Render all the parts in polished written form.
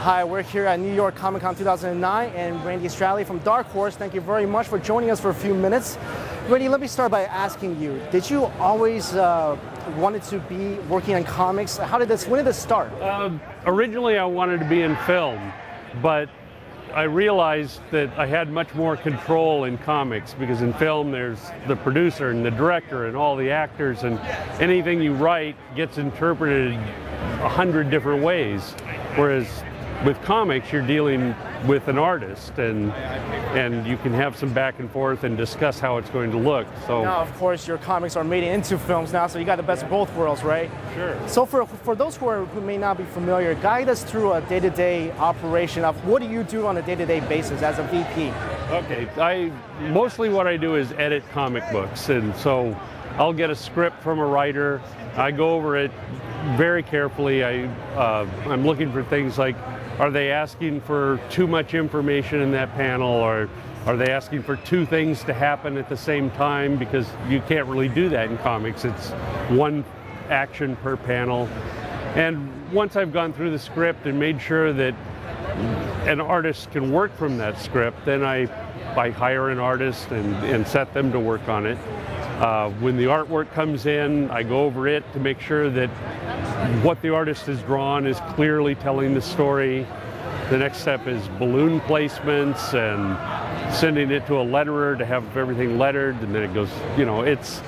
Hi, we're here at New York ComicCon 2009, and Randy Stradley from Dark Horse. Thank you very much for joining us for a few minutes. Randy, let me start by asking you, did you always wanted to be working on comics? When did this start? Originally I wanted to be in film, but I realized that I had much more control in comics, because in film there's the producer and the director and all the actors, and anything you write gets interpreted 100 different ways. Whereas with comics, you're dealing with an artist, and you can have some back and forth and discuss how it's going to look. So now, of course, your comics are made into films now, so you got the best of both worlds, right? Sure. So for those who may not be familiar, guide us through a day-to-day operation of what do you do on a day-to-day basis as a VP? Okay, mostly what I do is edit comic books, and so I'll get a script from a writer. I go over it very carefully. I'm looking for things like, are they asking for too much information in that panel, or are they asking for two things to happen at the same time? Because you can't really do that in comics. It's one action per panel. And once I've gone through the script and made sure that an artist can work from that script, then I hire an artist and set them to work on it. When the artwork comes in, I go over it to make sure that what the artist has drawn is clearly telling the story. The next step is balloon placements and sending it to a letterer to have everything lettered, and then it goes, you know, it's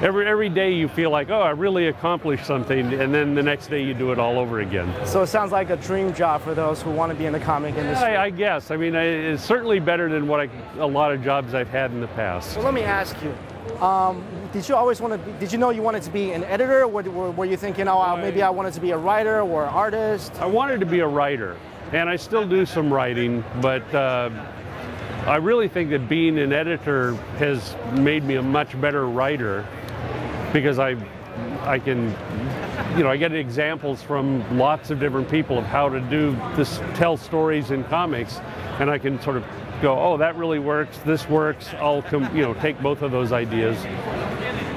every day you feel like, oh, I really accomplished something, and then the next day you do it all over again. So it sounds like a dream job for those who want to be in the comic industry. I guess. I mean, it's certainly better than a lot of jobs I've had in the past. So let me ask you, did you always want to did you know you wanted to be an editor, or were you thinking, oh, maybe I wanted to be a writer or an artist? I wanted to be a writer, and I still do some writing, but I really think that being an editor has made me a much better writer, because I can, you know, I get examples from lots of different people of how to tell stories in comics, and I can sort of go, oh, that really works, this works, I'll take both of those ideas.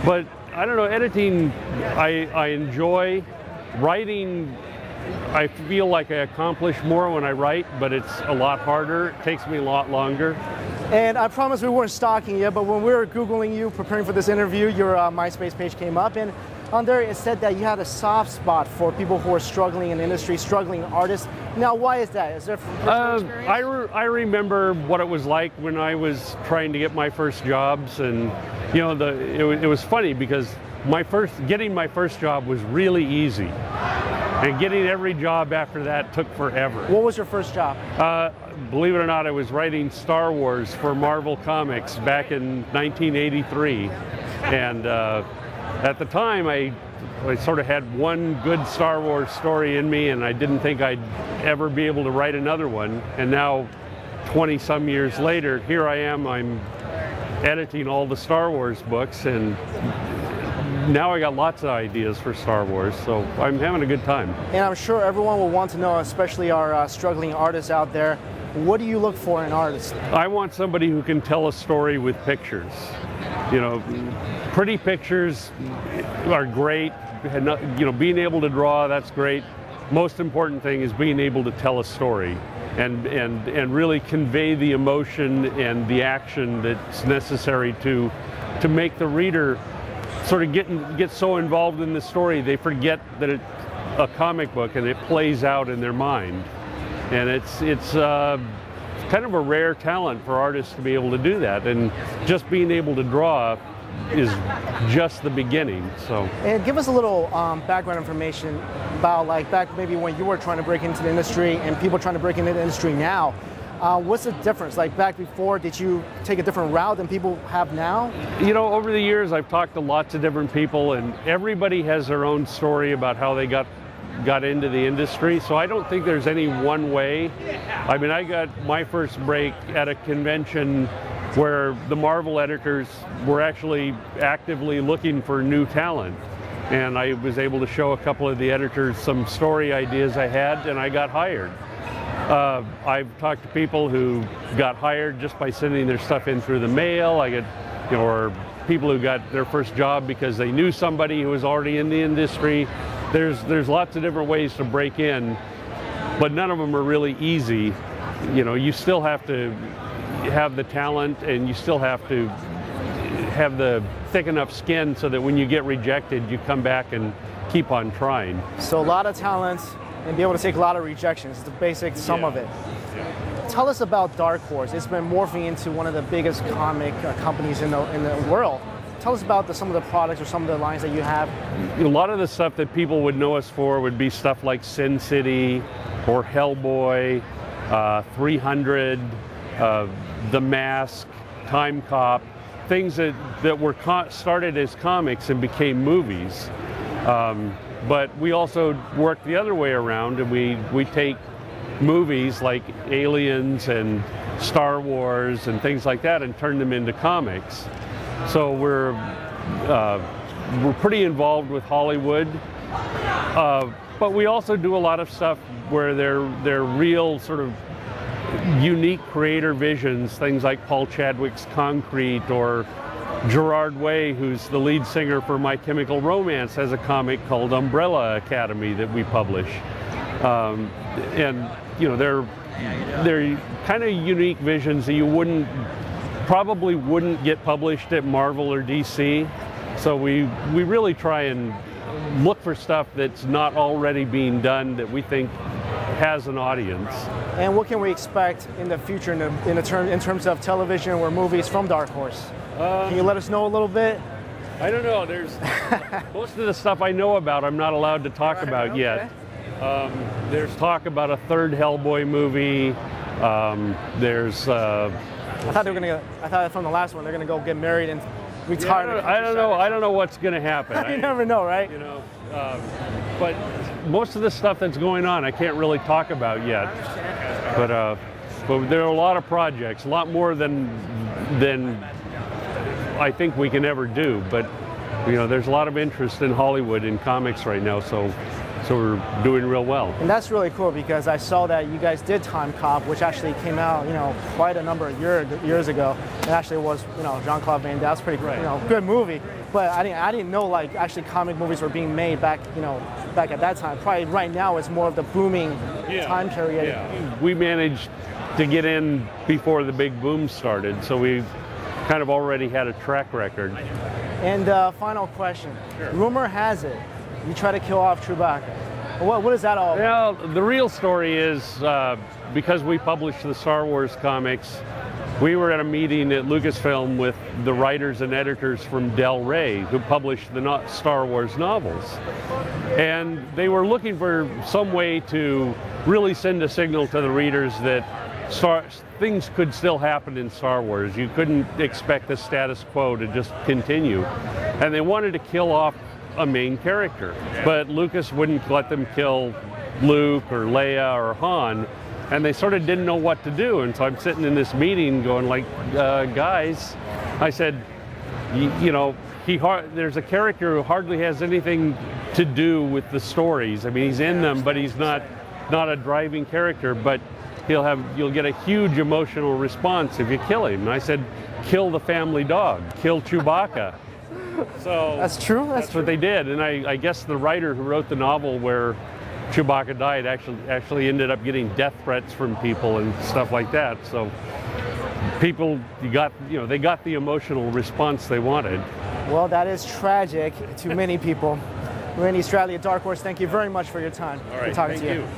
But I don't know, editing I enjoy. Writing, I feel like I accomplish more when I write, but it's a lot harder, it takes me a lot longer. And I promise we weren't stalking you, but when we were Googling you, preparing for this interview, your MySpace page came up, and on there it said that you had a soft spot for people who are struggling in the industry, struggling artists. Now, why is that? Is there personal experience? I remember what it was like when I was trying to get my first jobs, and you know, it was funny because getting my first job was really easy, and getting every job after that took forever. What was your first job? Believe it or not, I was writing Star Wars for Marvel Comics back in 1983, and at the time I sort of had one good Star Wars story in me, and I didn't think I'd ever be able to write another one. And now, 20-some years later, here I am, I'm editing all the Star Wars books, and now I got lots of ideas for Star Wars, so I'm having a good time. And I'm sure everyone will want to know, especially our struggling artists out there, what do you look for in artists? I want somebody who can tell a story with pictures. You know, pretty pictures are great. You know, being able to draw, that's great. Most important thing is being able to tell a story and really convey the emotion and the action that's necessary to make the reader sort of get so involved in the story they forget that it's a comic book, and it plays out in their mind. And it's kind of a rare talent for artists to be able to do that, and just being able to draw is just the beginning. So, and give us a little background information about, like, back maybe when you were trying to break into the industry and people trying to break into the industry now. What's the difference? Like, back before, did you take a different route than people have now? You know, over the years I've talked to lots of different people, and everybody has their own story about how they got into the industry, so I don't think there's any one way. I mean, I got my first break at a convention where the Marvel editors were actually actively looking for new talent, and I was able to show a couple of the editors some story ideas I had, and I got hired. I've talked to people who got hired just by sending their stuff in through the mail. I get, you know, or people who got their first job because they knew somebody who was already in the industry. There's lots of different ways to break in. but none of them are really easy. You know, you still have to have the talent, and you still have to have the thick enough skin so that when you get rejected, you come back and keep on trying. So a lot of talent and be able to take a lot of rejections is the basic sum of it. Tell us about Dark Horse. It's been morphing into one of the biggest comic companies in the world. Tell us about some of the products or some of the lines that you have. A lot of the stuff that people would know us for would be stuff like Sin City or Hellboy, 300, The Mask, Time Cop, things that were started as comics and became movies. But we also work the other way around, and we take movies like Aliens and Star Wars and things like that and turn them into comics. So we're pretty involved with Hollywood, but we also do a lot of stuff where they're real sort of unique creator visions, things like Paul Chadwick's Concrete, or Gerard Way, who's the lead singer for My Chemical Romance, has a comic called Umbrella Academy that we publish. And you know, they're kind of unique visions that you probably wouldn't get published at Marvel or DC. So we really try and look for stuff that's not already being done that we think has an audience. And what can we expect in the future in terms of television or movies from Dark Horse? Can you let us know a little bit? I don't know. There's most of the stuff I know about I'm not allowed to talk about yet. There's talk about a third Hellboy movie. There's I thought from the last one they're gonna go get married and retire. I don't know. I don't know what's gonna happen. You never know, right? You know, but most of the stuff that's going on, I can't really talk about yet. But there are a lot of projects, a lot more than I think we can ever do. But you know, there's a lot of interest in Hollywood in comics right now, so we're doing real well. And that's really cool because I saw that you guys did Time Cop, which actually came out, you know, quite a number of years ago. It actually was, you know, Jean-Claude Van Damme's pretty, you know, good movie. But I didn't know like actually comic movies were being made back at that time. Probably right now it's more of the booming time period. Yeah, we managed to get in before the big boom started, so we kind of already had a track record. And final question. Sure. Rumor has it you try to kill off Chewbacca. What is that all about? Well, the real story is because we published the Star Wars comics, we were at a meeting at Lucasfilm with the writers and editors from Del Rey, who published the Star Wars novels. And they were looking for some way to really send a signal to the readers that things could still happen in Star Wars. You couldn't expect the status quo to just continue. And they wanted to kill off a main character, but Lucas wouldn't let them kill Luke or Leia or Han, and they sort of didn't know what to do. And so I'm sitting in this meeting going like, guys, I said, you know, there's a character who hardly has anything to do with the stories. I mean, he's in them, but he's not a driving character, but you'll get a huge emotional response if you kill him. And I said, kill the family dog, kill Chewbacca. So that's true. That's what they did, and I guess the writer who wrote the novel where Chewbacca died actually ended up getting death threats from people and stuff like that. So people they got the emotional response they wanted. Well, that is tragic to many people. Randy Stradley at Dark Horse, thank you very much for your time. All right, Good talking thank to you.